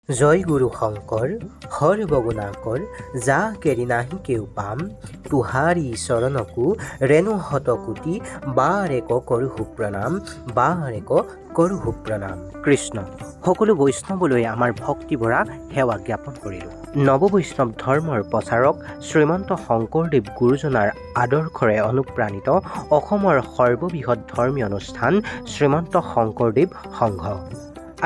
জয় গুৰু শঙ্কৰ সৰ্বগুণাকৰ যা কেৰি নাহি কেও পাম তুহাৰি চৰণকো ৰেণু শতকোটি বাৰেক কৰোঁ সুপ্ৰণাম বাৰেক কৰোঁ সুপ্ৰণাম। কৃষ্ণ সকলো বৈষ্ণৱলৈ আমাৰ ভক্তিভৰা সেৱা জ্ঞাপন কৰিলোঁ। নৱবৈষ্ণৱ ধৰ্মৰ প্ৰচাৰক শ্ৰীমন্ত শংকৰদেৱ গুৰুজনাৰ আদৰ্শৰে অনুপ্ৰাণিত অসমৰ সৰ্ববৃহৎ ধৰ্মীয় অনুষ্ঠান শ্ৰীমন্ত শংকৰদেৱ সংঘ।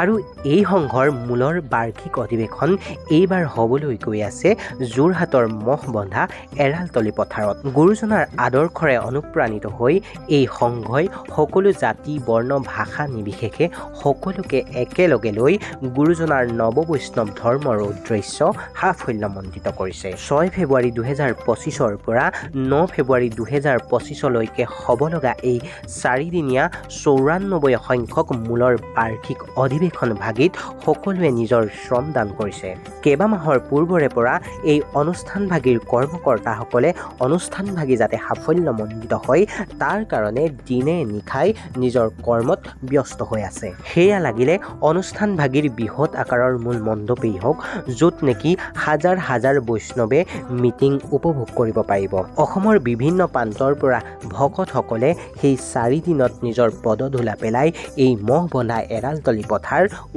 আৰু এই সংঘৰ মূলৰ বাৰ্ষিক অধিৱেশন এইবাৰ হ'বলৈ গৈ আছে যোৰহাটৰ মহবন্ধা এৰালতলী পথাৰত। গুৰুজনাৰ আদৰ্শৰে অনুপ্ৰাণিত হৈ এই সংঘই সকলো জাতি বৰ্ণ ভাষা নিৰ্বিশেষে সকলোকে একেলগে লৈ গুৰুজনাৰ নৱবৈষ্ণৱ ধৰ্মৰ উদ্দেশ্য সাফল্যমণ্ডিত কৰিছে। 6 ফেব্ৰুৱাৰী 2025 পৰা 9 ফেব্ৰুৱাৰী 2025লৈকে হ'ব লগা এই 4দিনীয়া 94 সংখ্যক মূলৰ বাৰ্ষিক অধিৱেশন ভাগিত সকলোৱে নিজৰ শ্ৰমদান কৰিছে। কেইবামাহৰ পূৰ্বৰে পৰা এই অনুষ্ঠানভাগীৰ কৰ্মকৰ্তাসকলে অনুষ্ঠানভাগী যাতে সাফল্যমণ্ডিত হয় তাৰ কাৰণে দিনে নিশাই নিজৰ কৰ্মত ব্যস্ত হৈ আছে। সেয়া লাগিলে অনুষ্ঠানভাগীৰ বৃহৎ আকাৰৰ মূল মণ্ডপেই হওক, য'ত নেকি হাজাৰ হাজাৰ বৈষ্ণৱে মিটিং উপভোগ কৰিব পাৰিব। অসমৰ বিভিন্ন প্ৰান্তৰ পৰা ভকতসকলে সেই 4 দিনত নিজৰ পদধূলা পেলাই এই মহবন্ধা এৰালতলী পথাৰ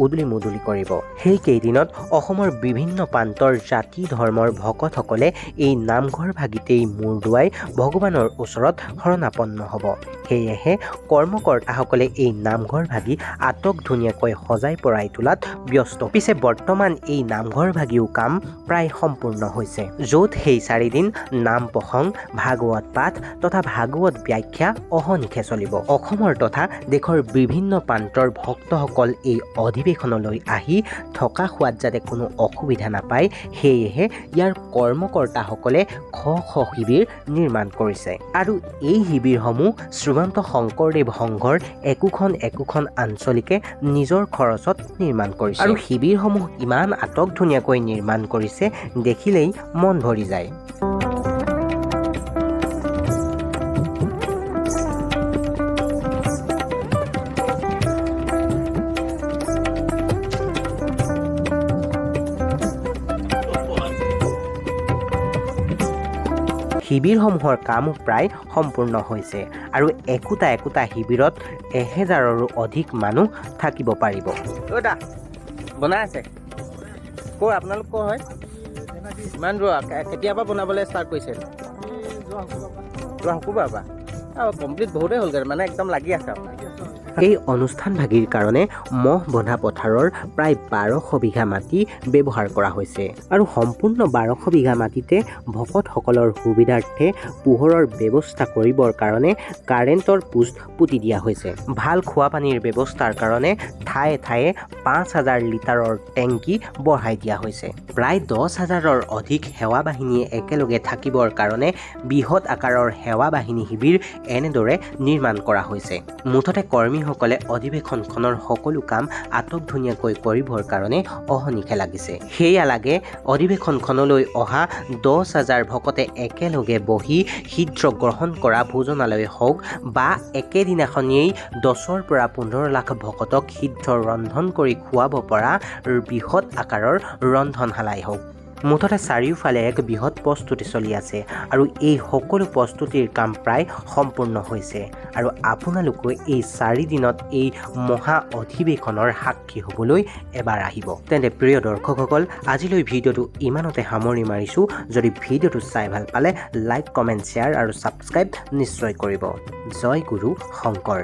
উদুলি মুদুলি কৰিব। সেই কেইদিনত অসমৰ বিভিন্ন প্ৰান্তৰ জাতি ধৰ্মৰ ভকতসকলে এই নামঘৰ ভাগিতেই মূৰ দোৱাই ভগৱানৰ ওচৰত শৰণাপন্ন হ'ব। সেয়েহে কৰ্মকৰ্তাসকলে এই নামঘৰ ভাগি আটক ধুনীয়াকৈ সজাই পৰাই তোলাত ব্যস্ত। পিছে বৰ্তমান এই নামঘৰ ভাগিও কাম প্ৰায় সম্পূৰ্ণ হৈছে, য'ত সেই 4 দিন নাম প্ৰসংগ, ভাগৱত পাঠ তথা ভাগৱত ব্যাখ্যা অহৰ্নিশে চলিব। অসমৰ তথা দেশৰ বিভিন্ন প্ৰান্তৰ ভক্তসকল এই অধিৱেশনলৈ আহি থকা খোৱাত যাতে কোনো অসুবিধা নাপায়, সেয়েহে ইয়াৰ কৰ্মকৰ্তাসকলে শ শিবিৰ নিৰ্মাণ কৰিছে। আৰু এই শিবিৰসমূহ শ্ৰীমন্ত শংকৰদেৱ সংঘৰ একোখন আঞ্চলিকে নিজৰ খৰচত নিৰ্মাণ কৰিছে। আৰু শিবিৰসমূহ ইমান আটক ধুনীয়াকৈ নিৰ্মাণ কৰিছে, দেখিলেই মন ভৰি যায়। শিবিৰসমূহৰ কামো প্ৰায় সম্পূৰ্ণ হৈছে আৰু একোটা শিবিৰত 1000ৰো অধিক মানুহ থাকিব পাৰিব। বনাই আছে ক'ৰ আপোনালোক ক'ৰ হয়? ইমান দূৰ কেতিয়াবা বনাবলৈ ষ্টাৰ্ট কৰিছে? যোৱা শুকুৰবাৰৰ পৰা কমপ্লিট বহুতেই হ'লগৈ, মানে একদম লাগি আছে। এই অনুষ্ঠানভাগীৰ কাৰণে মহবন্ধা পথাৰৰ প্ৰায় 1200 বিঘা মাটি ব্যৱহাৰ কৰা হৈছে আৰু সম্পূৰ্ণ 1200 বিঘা মাটিতে ভকতসকলৰ সুবিধাৰ্থে পোহৰৰ ব্যৱস্থা কৰিবৰ কাৰণে কাৰেণ্টৰ পোষ্ট পুতি দিয়া হৈছে। ভাল খোৱা পানীৰ ব্যৱস্থাৰ কাৰণে ঠায়ে ঠায়ে 5000 লিটাৰৰ টেংকি বঢ়াই দিয়া হৈছে। প্ৰায় 10,000ৰ অধিক সেৱা বাহিনীয়ে একেলগে থাকিবৰ কাৰণে বৃহৎ আকাৰৰ সেৱা বাহিনী শিবিৰ এনেদৰে নিৰ্মাণ কৰা হৈছে। মুঠতে কৰ্মীসকলে অধিৱেশনখনৰ সকলো কাম আটক ধুনীয়াকৈ কৰিবৰ কাৰণে অহৰ্নিশে লাগিছে। সেয়া লাগে অধিৱেশনখনলৈ অহা 10,000 ভকতে একেলগে বহি শীঘ্ৰ গ্ৰহণ কৰা ভোজনালয় হওক বা একেদিনাখনেই 10ৰ পৰা 15 লাখ ভকতক শীঘ্ৰ ৰন্ধন কৰি খুৱাব পৰা বৃহৎ আকাৰৰ ৰন্ধনশালাই হওক। মুঠতে চাৰিওফালে এক বৃহৎ প্ৰস্তুতি চলি আছে আৰু এই সকলো প্ৰস্তুতিৰ কাম প্ৰায় সম্পূৰ্ণ হৈছে। আৰু আপোনালোকে এই 4 দিনত এই মহা অধিৱেশনৰ সাক্ষী হ'বলৈ এবাৰ আহিব। তেন্তে প্ৰিয় দৰ্শকসকল, আজিলৈ ভিডিঅ'টো ইমানতে সামৰি মাৰিছোঁ। যদি ভিডিঅ'টো চাই ভাল পালে লাইক, কমেণ্ট, শ্বেয়াৰ আৰু ছাবস্ক্ৰাইব নিশ্চয় কৰিব। জয় গুৰু শংকৰ।